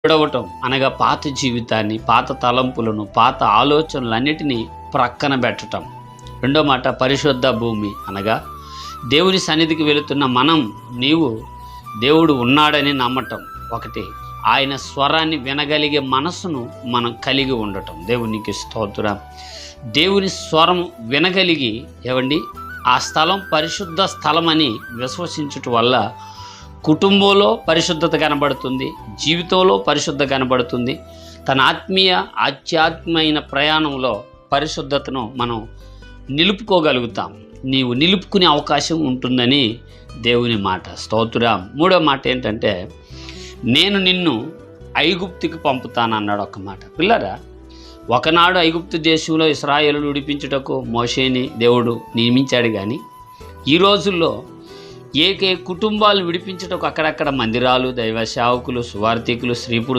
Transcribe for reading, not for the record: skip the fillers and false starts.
విడవటం అనగా పాత జీవితాన్ని, పాత తలంపులను, పాత ఆలోచనలన్నిటినీ ప్రక్కన పెట్టటం. రెండో మాట పరిశుద్ధ భూమి అనగా దేవుని సన్నిధికి వెళుతున్న నీవు దేవుడు ఉన్నాడని నమ్మటం. ఒకటి, ఆయన స్వరాన్ని వినగలిగే మనసును మనం కలిగి ఉండటం. దేవునికి స్తోత్రం. దేవుని స్వరం వినగలిగి ఆ స్థలం పరిశుద్ధ స్థలం అని విశ్వసించుట వల్ల కుటుంబంలో పరిశుద్ధత కనబడుతుంది, జీవితంలో పరిశుద్ధత కనబడుతుంది. తన ఆధ్యాత్మైన ప్రయాణంలో పరిశుద్ధతను మనం నిలుపుకోగలుగుతాం. నీవు నిలుపుకునే అవకాశం ఉంటుందని దేవుని మాట. స్తోత్రం. మూడో మాట ఏంటంటే, నేను నిన్ను ఐగుప్తుకి పంపుతానన్నాడు ఒక మాట. పిల్లరా, ఒకనాడు ఐగుప్తు దేశంలో ఇశ్రాయేలును విడిపించుటకు మోషేని దేవుడు నియమించాడు. కానీ ఈ రోజుల్లో కుటుంబాలు విడిపించుటకు అక్కడక్కడ మందిరాలు, దైవ సేవకులు, సువార్థికులు, స్త్రీ